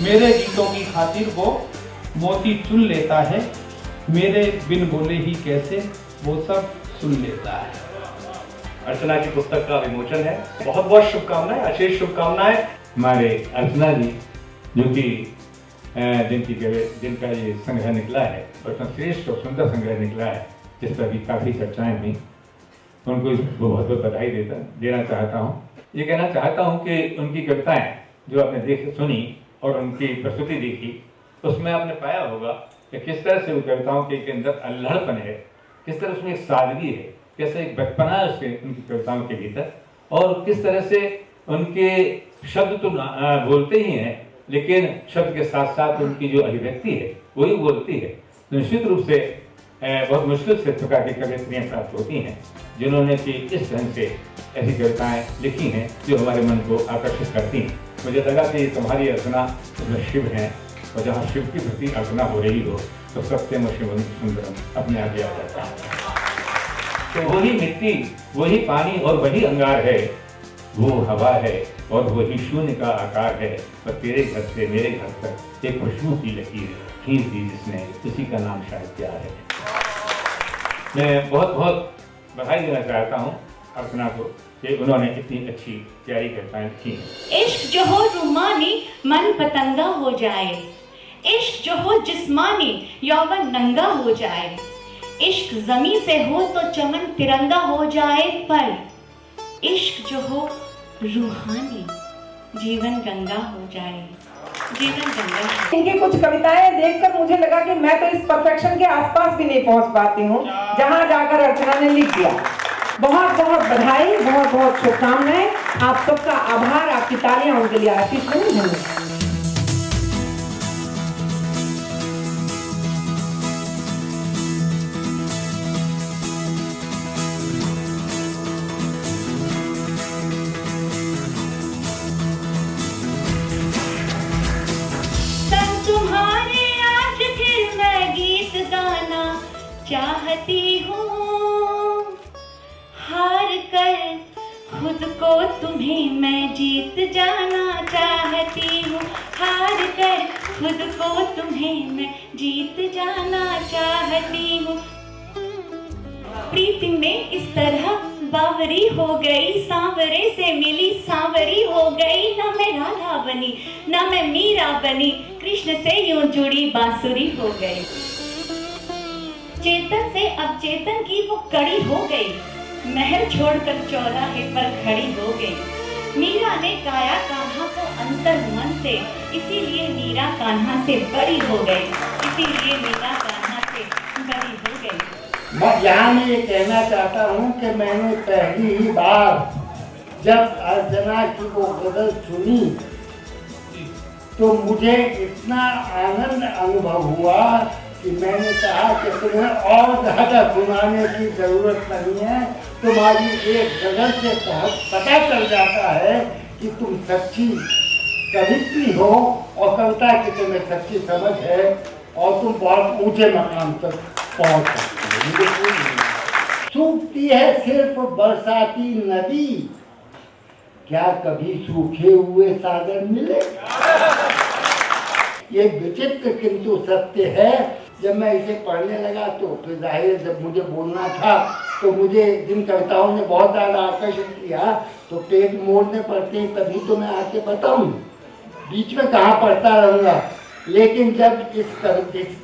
मेरे गीतों की खातिर वो मोती चुन लेता है, मेरे बिन बोले ही कैसे वो सब सुन लेता है। अर्चना की पुस्तक का विमोचन है। बहुत बहुत शुभकामनाएं, अशेष शुभकामनाएं। हमारे अर्चना जी जो कि जिनका ये संग्रह निकला है और श्रेष्ठ और सुंदर संग्रह निकला है, जिस पर भी काफ़ी चर्चाएं हुई, उनको बहुत बहुत बधाई देना चाहता हूँ। ये कहना चाहता हूँ कि उनकी कविताएं जो आपने सुनी और उनकी प्रस्तुति देखी, उसमें आपने पाया होगा कि किस तरह से उन कविताओं के अंदर अल्हड़पन है, किस तरह उसमें एक सादगी है, कैसे एक बचपना है उसके उनकी कविताओं के भीतर, और किस तरह से उनके शब्द तो बोलते ही हैं, लेकिन शब्द के साथ साथ उनकी जो अभिव्यक्ति है वही बोलती है। तो निश्चित रूप से बहुत मुश्किल से प्रकार की कविताएं प्राप्त होती हैं जिन्होंने कि इस ढंग से ऐसी कविताएं लिखी हैं जो हमारे मन को आकर्षित करती हैं। मुझे लगा कि तुम्हारी अर्चना उसमें शिव हैं, और जहाँ शिव की प्रति अर्चना हो रही हो तो सत्यम शिवम सुंदरम अपने आगे आ जाता है। तो वही मिट्टी, वही पानी और वही अंगार है, वो हवा है और वही शून्य का आकार है, पर तेरे घर से मेरे घर तक एक खुशबू की लकीर खींच दी जिसने, उसी का नाम शायद प्यार है। मैं बहुत बहुत बधाई देना चाहता हूँ अर्चना को कि उन्होंने इतनी अच्छी प्यारी कविताएं लिखी हैं। इश्क जो हो रूमानी मन पतंगा हो जाए, इश्क जो हो जिस्मानी यौवन नंगा हो जाए, इश्क जमी से हो तो चमन तिरंगा हो जाए, पर इश्क जो हो रूहानी जीवन गंगा हो जाए, जीवन गंगा। इनकी कुछ कविताएं देखकर मुझे लगा कि मैं तो इस परफेक्शन के आसपास भी नहीं पहुंच पाती हूँ जहां जाकर अर्चना ने लिख दिया। बहुत बहुत बधाई, बहुत बहुत शुभकामनाएं, आप सबका आभार, आपकी तालियां उनके लिए आशीष दें। धन्यवाद। चाहती हूँ हार कर खुद को तुम्हें मैं जीत जाना चाहती हूँ, हार कर खुद को तुम्हें मैं जीत जाना चाहती हूँ। प्रीति में इस तरह बावरी हो गई, सांवरे से मिली सांवरी हो गई, ना मैं राधा बनी ना मैं मीरा बनी, कृष्ण से यूं जुड़ी बांसुरी हो गई। चेतन से अब चेतन की वो कड़ी हो गई, महल छोड़कर चौराहे पर खड़ी हो गई। मीरा ने गाया कान्हा को अंतर मन से, इसीलिए मीरा कान्हा से बड़ी हो गई, इसीलिए मीरा कान्हा से बड़ी हो गई। मैं यहाँ में ये कहना चाहता हूँ कि मैंने पहली ही बार जब अर्चना की वो गजल सुनी तो मुझे इतना आनंद अनुभव हुआ कि मैंने कहा कि तुम्हें और ज़्यादा सुनाने की ज़रूरत नहीं है, तुम्हारी एक गज़ल से पता चल जाता है कि तुम सच्ची कवित्री हो और कविता की तुम्हें सच्ची समझ है और तुम बहुत ऊंचे मकाम तक पहुंच सकती हो। सूखती है सिर्फ बरसाती नदी, क्या कभी सूखे हुए सागर मिले? ये विचित्र किंतु सत्य है। जब मैं इसे पढ़ने लगा तो फिर जाहिर जब मुझे बोलना था तो मुझे जिन कविताओं ने बहुत ज़्यादा आकर्षित किया तो पेज मोड़ने पड़ते हैं, तभी तो मैं आके बताऊं, बीच में कहाँ पढ़ता रहूँगा। लेकिन जब इस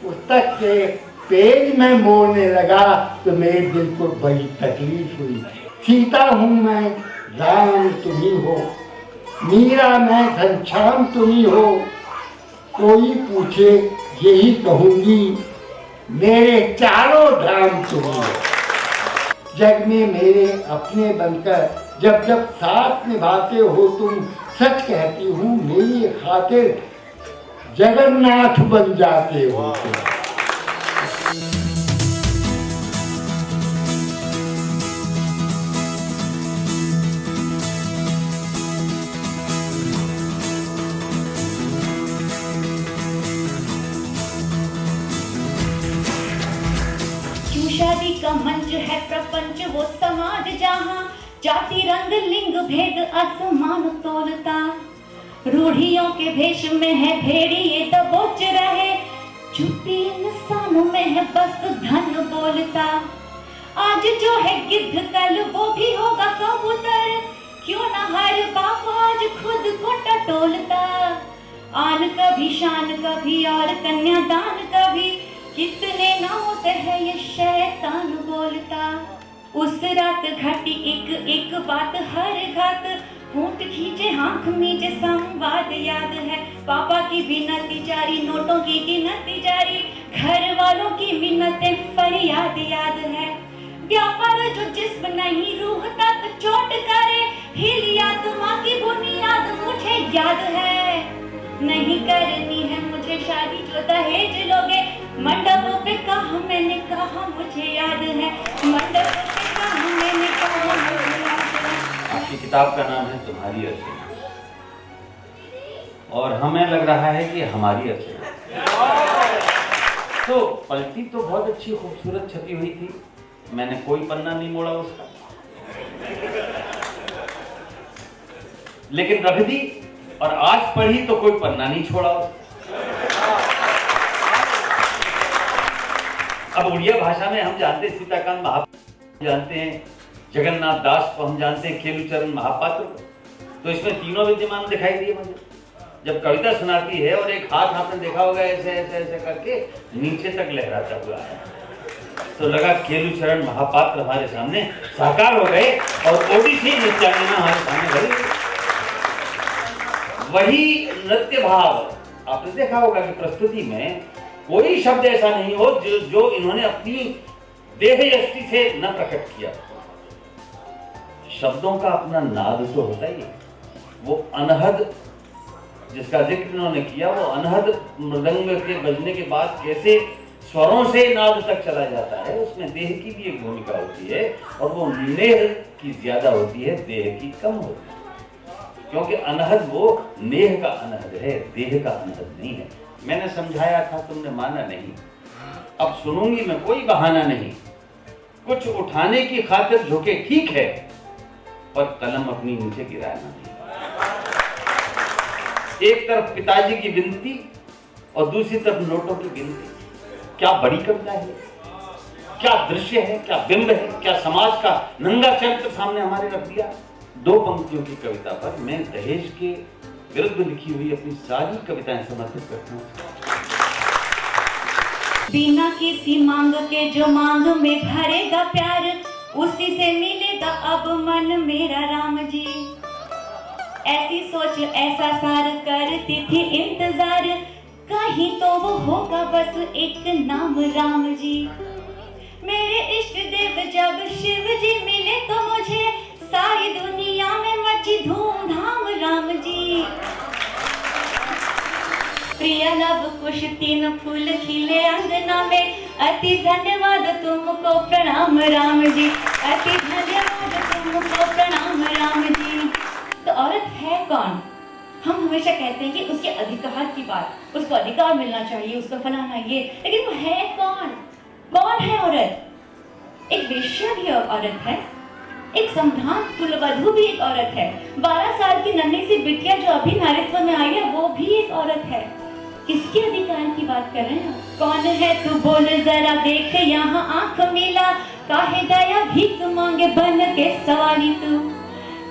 पुस्तक के पेज में मोड़ने लगा तो मेरे दिल को बड़ी तकलीफ हुई। सीता हूँ मैं, राम तुम्ही हो, मीरा मैं, घनश्याम तुम्ही हो, कोई पूछे यही कहूँगी, मेरे चारों धाम तुम्ही हो। जग में मेरे अपने बनकर जब जब साथ निभाते हो तुम, सच कहती हूँ मेरी खातिर जगन्नाथ बन जाते हो तुम। शादी का मंच है प्रपंच वो समाज जहाँ जाति रंग लिंग भेद आसमान तोलता, रूढ़ियों के भेष में है भेड़िए दबोच रहे, चुप्पी इंसानों में है बस धन बोलता। आज जो है गिद्ध कल वो भी होगा कबूतर, क्यों न हर बाप आज खुद को टटोलता। आन कभी शान कभी और कन्यादान कभी, कितने नामों से है ये शैतान बोलता। उस रात घटी एक एक बात हर घात, होंठ खींचे आंख मीचे संवाद याद है। पापा की विनती जारी, नोटों की गिनती जारी, घर वालों की मिन्नतें फरियाद याद है। व्यापार जो जिस्म नहीं रूह तक चोट करे, हिली आत्मा की बुनियाद मुझे याद है। नहीं करनी है मुझे शादी जो दहेज लोगे, मंडप पे कहा मैंने कहा मुझे याद है, मंडप पे कहा मैंने कहा मुझे याद है। आपकी किताब का नाम है तुम्हारी रचना, और हमें लग रहा है कि हमारी रचना। तो पलटी तो बहुत अच्छी खूबसूरत छपी हुई थी, मैंने कोई पन्ना नहीं मोड़ा उसका, लेकिन रख दी और आज पढ़ी तो कोई पन्ना नहीं छोड़ा उसका। अब उड़िया भाषा में हम जानते हैं सीताकांत महापात्र जानते हैं, जगन्नाथ दास को हम जानते हैं, खेलूचरण महापात्र को, तो इसमें तीनों विद्यमान दिखाई दिए मुझे। जब कविता सुनाती है और एक हाथ आपने देखा होगा ऐसे ऐसे ऐसे करके नीचे तक लहराता हुआ है, तो लगा खेलूचरण महापात्र हमारे सामने साकार हो गए और ओडिसी नृत्यांगना हमारे सामने खड़ी। वही नृत्य भाव आपने देखा होगा कि प्रस्तुति में कोई शब्द ऐसा नहीं हो जो इन्होंने अपनी देह यष्टि से न प्रकट किया। शब्दों का अपना नाद तो होता ही है, वो अनहद जिसका जिक्र इन्होंने किया, वो अनहद मृदंग के बजने के बाद कैसे स्वरों से नाद तक चला जाता है, उसमें देह की भी एक भूमिका होती है, और वो नेह की ज्यादा होती है, देह की कम होती है, क्योंकि अनहद वो नेह का अनहद है, देह का अनहद नहीं है। मैंने समझाया था, तुमने माना नहीं, अब सुनूंगी मैं, कोई बहाना नहीं। कुछ उठाने की खातिर झुके ठीक है, पर कलम अपनी नीचे गिराना नहीं। एक तरफ पिताजी की विनती और दूसरी तरफ नोटों की गिनती। क्या बड़ी कविता है, क्या दृश्य है, क्या बिंब है, क्या समाज का नंगा चरित्र सामने हमारे रख दिया। 2 पंक्तियों की कविता पर मैं दहेज के विरुद्ध लिखी हुई अपनी सारी कविताएं समर्पित करता हूँ। बिना किसी मांग के जो मांग में भरेगा प्यार, उसी से मिलेगा अब मन मेरा राम जी। ऐसी सोच ऐसा सार करती थी इंतजार, कहीं तो वो होगा बस एक नाम राम जी। मेरे इष्ट देव जब शिव जी मिले तो मुझे सारी दुनिया में मची धूमधाम राम जी। प्रिय नव कुश 3 फूल खिले अंगना में, अति धन्यवाद तुमको प्रणाम राम जी, अति धन्यवाद तुमको प्रणाम राम जी। तो औरत है कौन? हम हमेशा कहते हैं कि उसके अधिकार की बात, उसको अधिकार मिलना चाहिए, उसको फलाना ये, लेकिन वो है कौन? कौन है औरत? एक वेश्या भी औरत है, एक संभ्रांत कुलवधू भी एक औरत है, 12 साल की नन्ही सी बिटिया जो अभी नारित्व में आई है वो भी एक औरत है। किसके अधिकार की बात कर रहे हैं? कौन है तू बोल जरा देख यहाँ आंख मिला, काहे दया भीख मांगे बन के सवाली तू।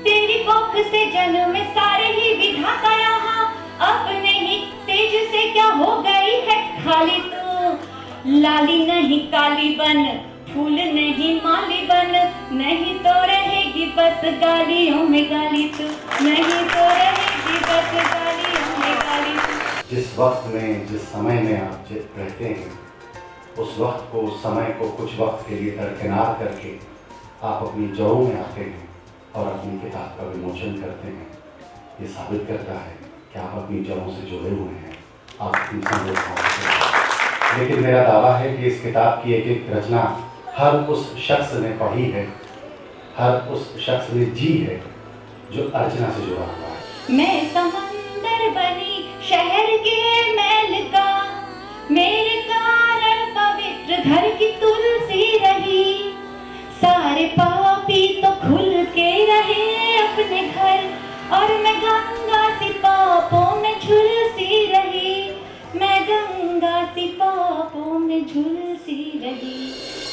तेरी कोख से जन्म में सारे ही विधाता यहाँ, अपने ही तेज से क्या हो गई है खाली तू। लाली नहीं काली बन, फूल नहीं माली बन, नहीं तो रहेगी बस गालियों में गाली तू, नहीं तो रहेगी बस गालियों में गाली तू। जिस वक्त में, जिस समय में आप रहते हैं, उस वक्त को, उस समय को कुछ वक्त के लिए दरकिनार करके आप अपनी जड़ों में आते हैं और अपनी किताब का विमोचन करते हैं। ये साबित करता है कि आप अपनी जड़ों से जुड़े हुए हैं, आप अपनी संवेदनाओं से। लेकिन मेरा दावा है कि इस किताब की एक एक रचना हर उस शख्स ने पढ़ी है, हर उस शख्स ने जी है जो अर्चना से जुड़ा हुआ है। मैं समंदर बनी शहर के मैल का, मेरे कारण पवित्र घर की तुलसी रही। सारे पापी तो खुल के रहे अपने घर, और मैं गंगा सी पाप झुलसी रही।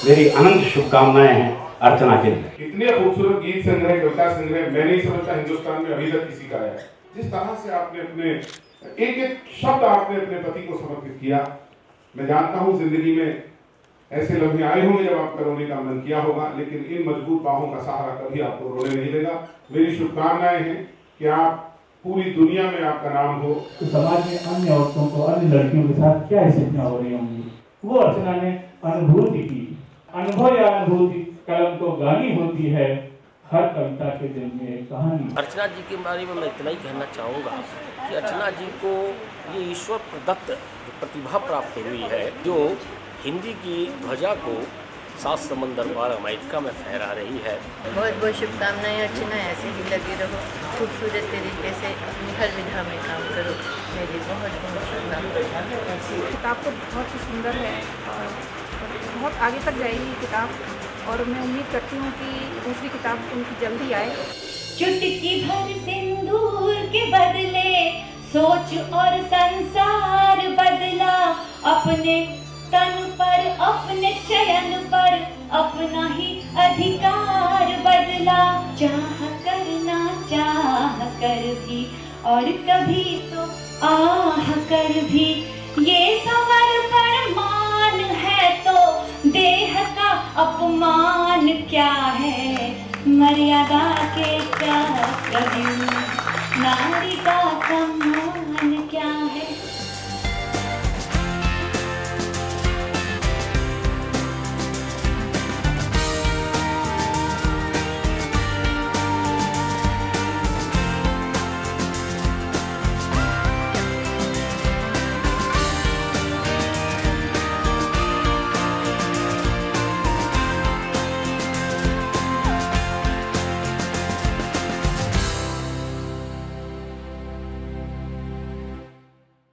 मेरी अनंत शुभकामनाएं हैं अर्चना के लिए। इतने खूबसूरत गीत संग्रह, कविता संग्रह मैं नहीं समझता हिंदुस्तान में अभी तक किसी का है। जिस तरह से आपने अपने एक एक शब्द आपने अपने पति को समर्पित किया, मैं जानता हूँ जिंदगी में ऐसे लम्हे आए होंगे जब आपका रोने का मन किया होगा, लेकिन इन मजबूत बाहों का सहारा कभी आपको रोने नहीं देगा। मेरी शुभकामनाएं हैं कि आप पूरी दुनिया में आपका नाम हो। तो समाज में अन्य औरतों को, अन्य लड़कियों के साथ क्या स्थितियां हो रही होंगी, वो अर्चना ने अनुभूति की। अनुभव या अनुभूति कलम तो गानी होती है, हर कविता के दिल में एक कहानी। अर्चना जी के बारे में मैं इतना ही कहना चाहूँगा कि अर्चना जी को ये ईश्वर प्रदत्त प्रतिभा प्राप्त हुई है, जो हिंदी की ध्वजा को 7 समंदर पार अमेरिका में फहरा रही है। बहुत बहुत शुभकामनाएं अर्चना, ऐसे ही लगे रहो, खूबसूरत तरीके से अपनी हर विधा में काम करो। मेरी बहुत बहुत शुभकामनाएं। किताब तो बहुत ही सुंदर है और बहुत आगे तक जाएगी किताब, और मैं उम्मीद करती हूँ कि दूसरी किताब उनकी जल्दी आए। चुटकी भर सिंदूर के बदले सोच और संसार बदला, अपने तन पर, अपने चयन पर अपना ही अधिकार बदला। चाह करना चाह कर भी और कभी तो आह कर भी, ये समर्पण मान है तो देह का अपमान क्या है। मर्यादा के क्या कभी नारी का सम्मान